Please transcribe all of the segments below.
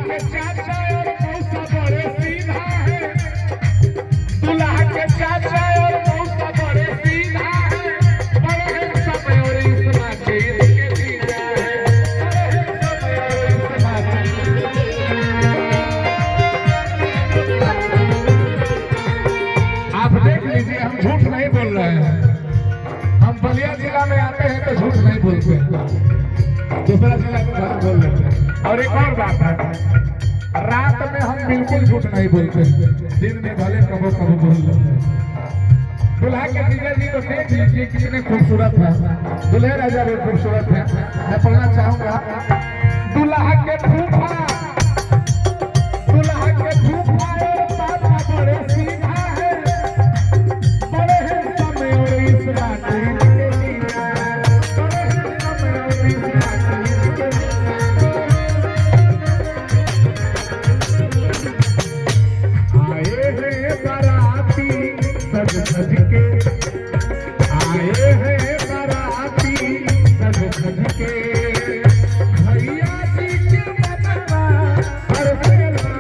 के चाचा और मौसा बड़े सीधा है, दूल्हा के चाचा और मौसा बड़े सीधा है, बड़े समय और इस माटी के जीजा है, बड़े समय और इस माटी। आप देख लीजिए, हम झूठ नहीं बोल रहे हैं। हम बलिया जिला में आते हैं तो झूठ नहीं बोलते, दूसरा जिला में झूठ बोल लेते हैं। और एक और बात है, रात में हम बिल्कुल झूठ नहीं बोलते, दिन में भले कबो कबो बोल लेते हैं। दूल्हा के जीजा जी को देख लीजिए कितने खूबसूरत है, दूल्हे राजा भी खूबसूरत है। मैं पढ़ना चाहूंगा, दूल्हा के फूफा, दूल्हा के फूफा पापा बड़े सीधा है, बड़े हैं समय और इस माटी के जीजा है, बड़े हैं समय और इस माटी के जीजा। आए हैं बाराती सज सज के, आए हैं बाराती सज सज के, भैया जी के मनवा हरसेला।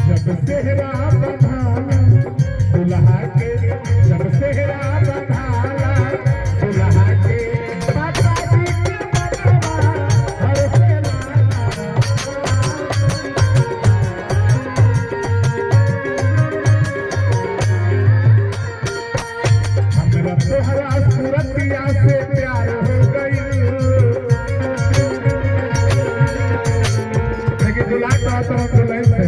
जब सेहरा बंधाला दुल्हा के, जब सेहरा बंधाला दुल्हा के, माता जी के मनवा हरसेला। हमरा तोहरा सूरतिया से प्यार हो गई, लेकिन दुल्हा का तो दुल्हन से,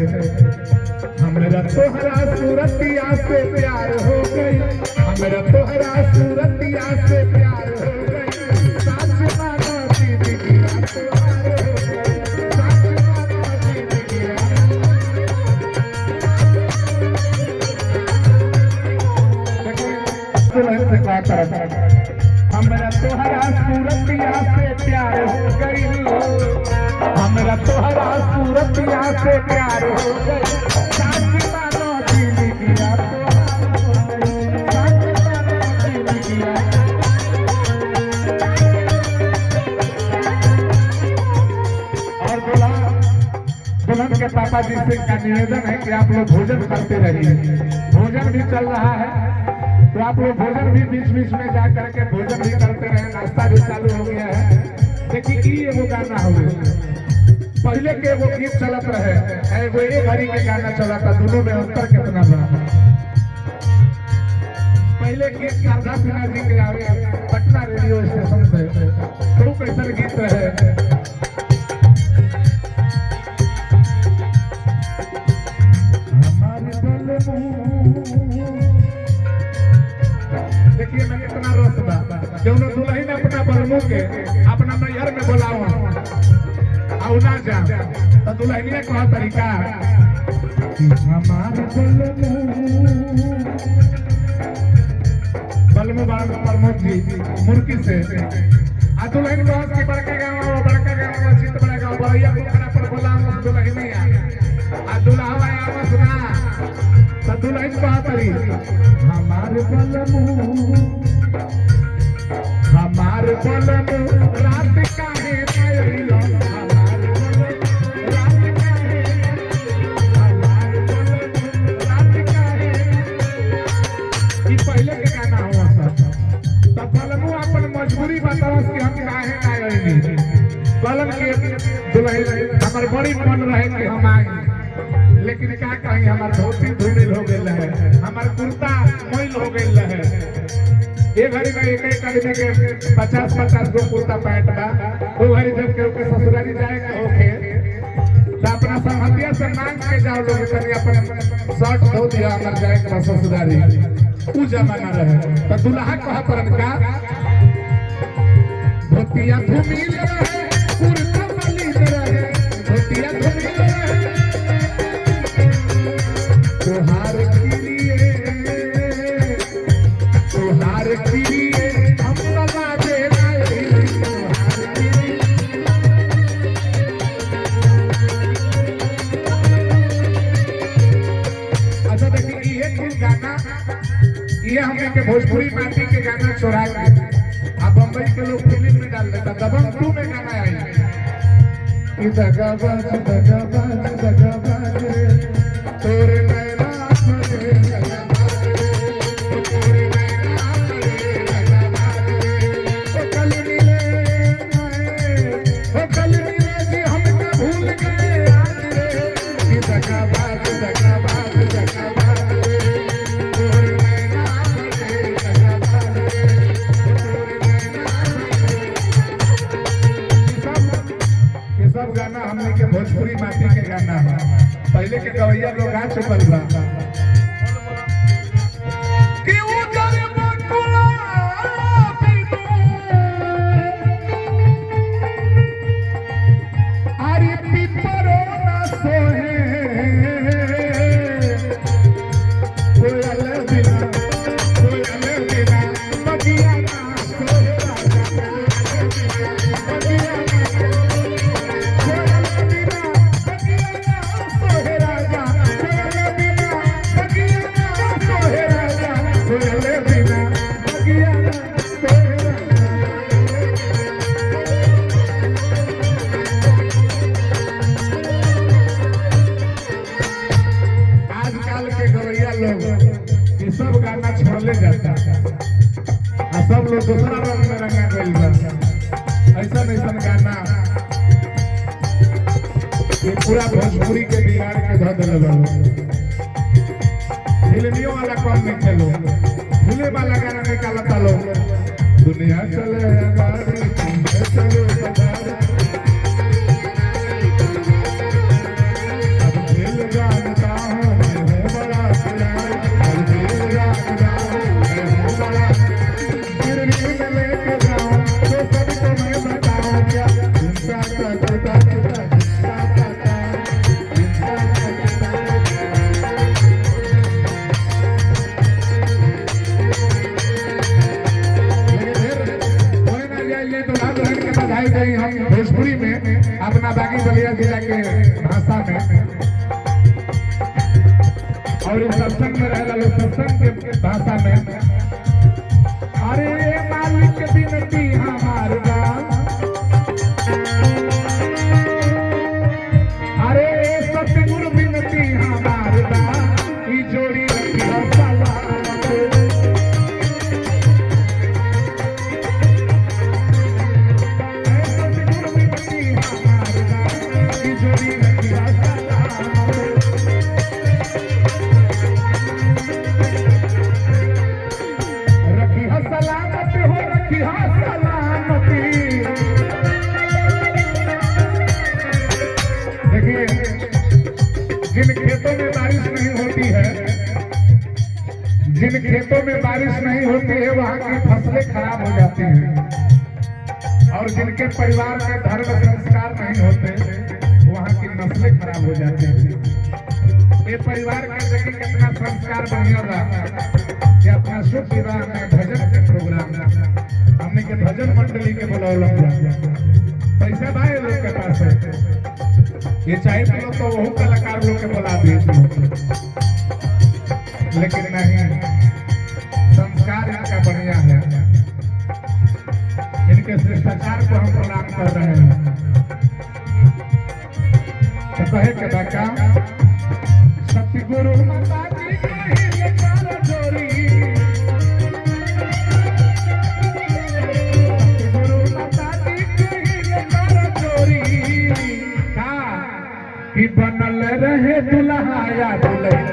हमरा तोहरा सूरतिया से प्यार हो गई, हमरा तोहरा सूरतिया से प्यार हो गई, साच मानो जिंदगिया तोहार हो गई, साच मानो जिंदगिया। दुल्हन से कहा करता, हमरा तोहरा सूरतिया से प्यार हो गई, हमरा तोहरा सूरतिया से प्यार हो गई, साच मानो जिंदगिया तोहार हो गई, साच मानो जिंदगिया। और दुल्हन के पापा जी से का निवेदन है कि आप लोग भोजन करते रहिए, भोजन भी चल रहा है तो आप लोग भोजन भी बीच बीच में जा करके भोजन भी करते रहे, नाश्ता भी चालू हो गया है। देखिए कि एगो गाना हो, पहले के एगो गीत चलत रहे, एगो एक घड़ी के गाना चला था, दोनों में अंतर कितना बड़ा। पहले गीत शारदा सिन्हा जी के आवे पटना रेडियो स्टेशन से, तो कैसा गीत रहे, देखिए मैं कितना रस बा, क्यों ना दुल्हन अपना बलमू के अपना नैहर में बोलाओ आउ ना जा, तो दुल्हनिया कहा तरीका हमारे बलमू प्रमोद जी मुर्की से, आ दुल्हन बहुत की बड़का गाँव चित बड़ा गाँव बड़ैया पोखरा पर बोलाओ दुल्हनिया, आ दुल्हा आवस ना, तो दुल्हन कहा तरी हमारे बलमू, हमारे बलमू रात काहे आइलो, हमारे बलमू रात काहे, हमारे बलमू रात काहे। ई पहले के गाना हुआ सब, तो बलमू अपन मजबूरी बताओ कि हम काहे ना आइली, बलम के दुल्हन हमर बड़ी मन रहे कि हम आए, लेकिन क्या कहीं हमार धोती धुलिल हो गई है, हमार कुर्ता मैल हो गई है। ये घड़ी में एक एक आदमी के 50-50 गो कुर्ता पैंट बा, वो घड़ी जब के ससुराली जाएगा होके तो अपना संहतिया से मांग के जाओ लोग, कहीं अपन शर्ट धो दिया अगर जाएगा ससुराली, उ जमाना रहे। तो दुल्हा कहा परन का धोतिया धुमिल रहे, कुर्ता मलिन रहे, धोतिया धुमिल रहे, तोहार के लिए हम लगा दे रहे, तोहार के लिए। अच्छा देखिए ये ये हमने के भोजपुरी माटी के गाना चुरा के अब बम्बई के लोग फिल्म में डाल देता। दबंग 2 में गाना आई दगाबाज तोरे नैना रे कल मिले जी हमको भूल गए आज रे दगाबाज सब गाना हमने के भोजपुरी माटी के गाना है। पहले के गवैया लोग गा चुकल बा कि उजर बकुला बिनु आरी पिपरो ना सोहे कोयल बिना बगिया ना सोहे सब गाना छोड़ले जाता आ सब लोग दूसरा रंग में रंगा गइल बा। ऐसा गाना ये पूरा भोजपुरी के बिगाड़ के धो देले बा। फिल्मियों वाला कौन नहीं खेलो फिल्म वाला गाना निकालता लोग दुनिया चले गाड़ी चलो अब दिल जानता हूँ मैं बड़ा भोजपुरी में अपना बागी बलिया जिला के भाषा में और सत्संग में रहला लोग सत्संग के भाषा में अरे मालिक बिनती हमार अरे सतगुरु बिनती हमार ई जोड़ी जिन खेतों में बारिश नहीं होती है वहाँ की फसलें खराब हो जाती हैं और जिनके परिवार में धर्म संस्कार नहीं होते वहाँ की नस्लें खराब हो जाती हैं। ये परिवार के देखिए कितना संस्कार बढ़िया रहा कि अपना शुभ विवाह में भजन के प्रोग्राम हमने के भजन मंडली के बुलावल पैसा भाई लोग के पास है ये चाहे तो वो कलाकार लोग के बुला दिए लेकिन नहीं संस्कार इनका बढ़िया है। इनके शिष्टाचार को हम प्रणाम कर रहे हैं। तो कहे के बाका सतगुरु माता की जयकार जोरी सतगुरु माता की जयकार जोरी कि बनल रहे दुल्हा या दुल्हन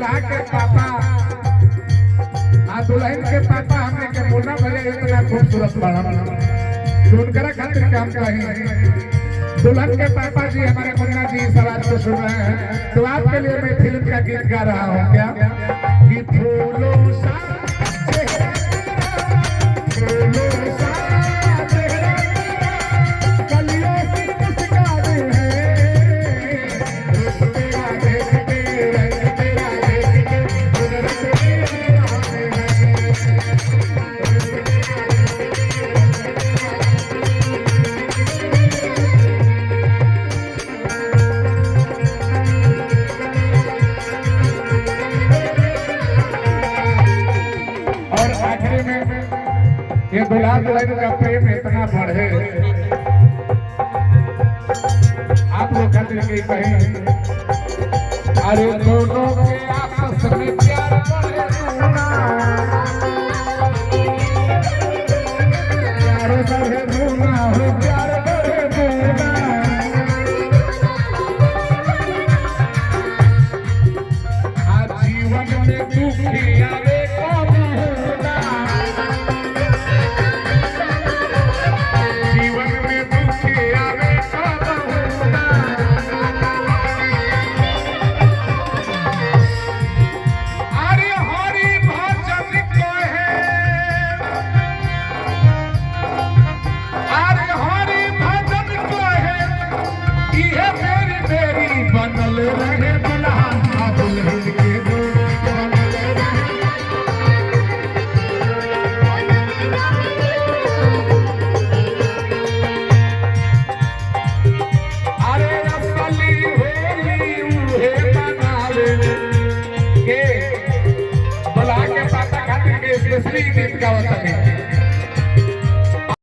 दुल्हा के पापा दुल्हन के पापा हमने के मुन्ना भैया इतना खूबसूरत बना उनकरा खातिर काम करें। दुल्हन के पापा जी हमारे मुन्ना जी इस आवाज को सुन रहे हैं तो आपके लिए मैं फिल्म का गीत गा रहा हूँ। क्या कि फूलों सा चेहरा फूलों सा चेहरा कलियों से मुस्कान है तेरा देखते रंग तेरा देखते कुदरत की राह है। ये दुल्हा दुल्हन का प्रेम इतना बढ़े आप लोग खातिर के कहें अरे दोनों के आपस में प्यार बढ़े प्यार बढ़े दूना हो प्यार बढ़े दूना आज जीवन में दुखिया